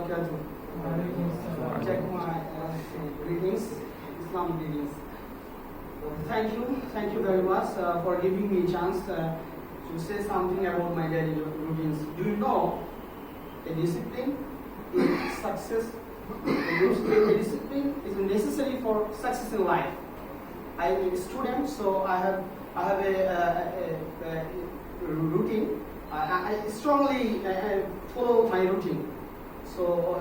wabarakatuh. Check my greetings, Islam greetings. Thank you very much for giving me a chance to say something about my daily routines. Do you know a discipline is success? A discipline is necessary for success in life. I am a student, so I have a routine. I strongly follow my routine. So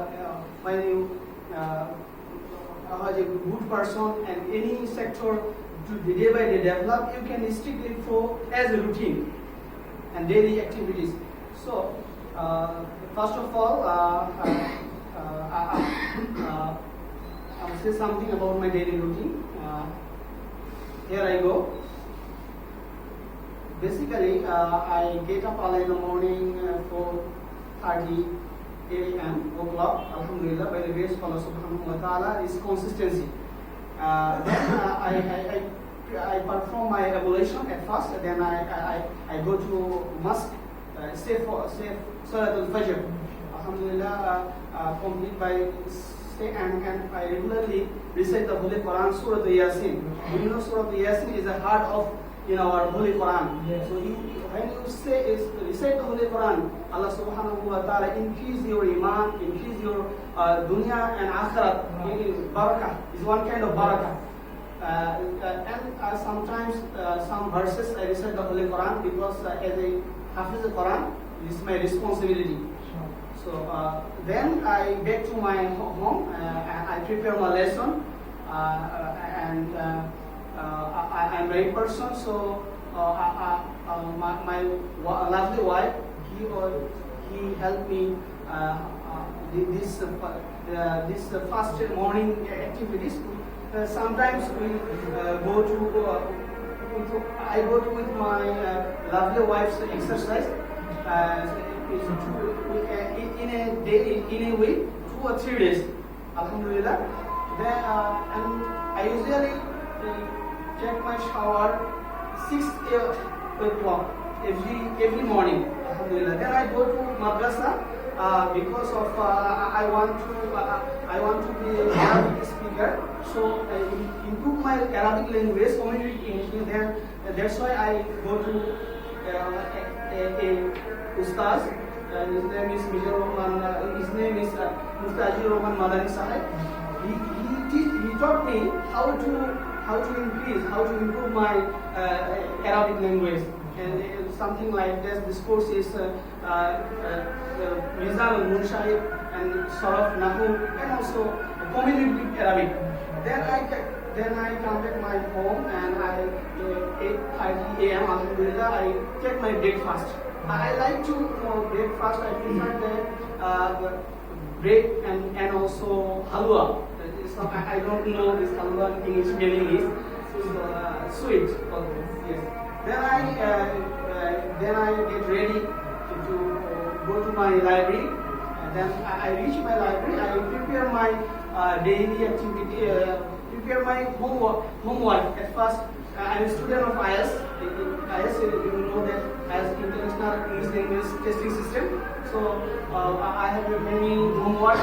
when you are a good person and any sector to day by day develop, you can strictly follow as a routine and daily activities. So first of all, I'll say something about my daily routine. Here I go. Basically, I get up early in the morning, 4:30 a.m. o'clock. Alhamdulillah, by the grace of Allah Subhanahu wa Taala, is consistency. Then I perform my ablution at first. Then I go to mosque, say Salatul Fajr. Alhamdulillah, complete by and I regularly recite the Holy Quran, Surah Yasin. You know, Surah Yasin is the heart of our Holy Quran. Yes. So when you recite the Holy Quran, Allah Subhanahu wa Taala increase your iman, increase your dunya and akhirat. Barakah is one kind of barakah. And sometimes some verses I recite the Holy Quran because as a Hafiz al-Quran, this is my responsibility. So then I back to my home and I prepare my lesson and I'm a married person, so my lovely wife, he helped me this first morning activities. Sometimes we I go to with my lovely wife's exercise. In a day, in a week, 2 or 3 days, Alhamdulillah. Then, and I usually take my shower 6 o'clock every morning, Alhamdulillah. Then I go to madrasa because of I want to be an Arabic speaker. So I improve my Arabic language, communication. Then that's why I go to a ustaz. His name is his name is Mufti Roman Madani Sahib. He taught me how to increase, how to improve my Arabic language. And something like this. This course is Mizan al-Munshahid and Saraf Nahu and also community Arabic. Then I come back my home and I 8:30 a.m. Alhamdulillah, I take my breakfast. I like to breakfast. I prefer the bread and also halwa. So I don't know this halwa in English meaning is sweet. Yes. Then I get ready to go to my library. And then I reach my library. I prepare my daily activity. Prepare my homework. At first, I'm a student of IELTS. IELTS, you know that as International English Language Testing System. So I have many homework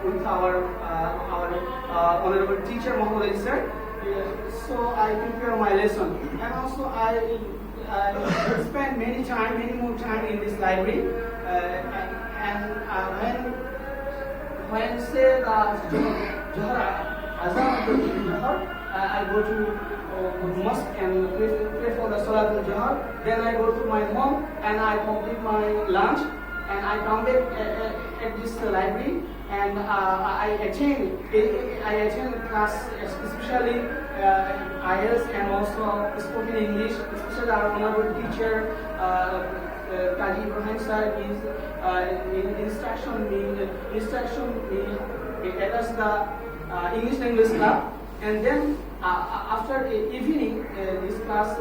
with our honorable teacher Muhammad Ali sir. So I prepare my lesson, and also I spend many more time in this library. And when say the Johar Azan, I go to mosque and pray for the Salat al-Johar. Then I go to my home and I complete my lunch and I come back at this library and I attend class, especially IELTS and also spoken English. Especially our honorable teacher Kaji Ibrahim sir is instruction me at us the English language club. And then after evening, this class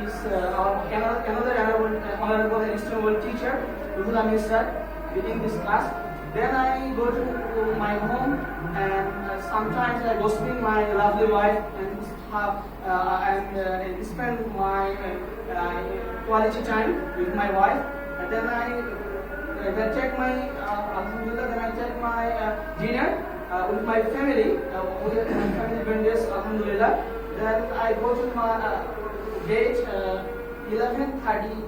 is another honorable and estimable teacher, Ruhul Amin sir, leading this class. Then I go to my home and sometimes I gossiping my lovely wife and spend my quality time with my wife. And then I if I check my alhamdulillah, then I check my dinner with my family, with my family members, alhamdulillah. Then I go to my gate 11:30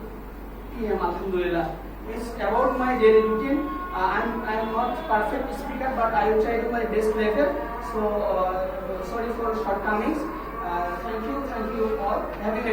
p.m. alhamdulillah. It's about my daily routine. I'm not perfect speaker, but I will try to my best level. So sorry for shortcomings. Thank you all. Having a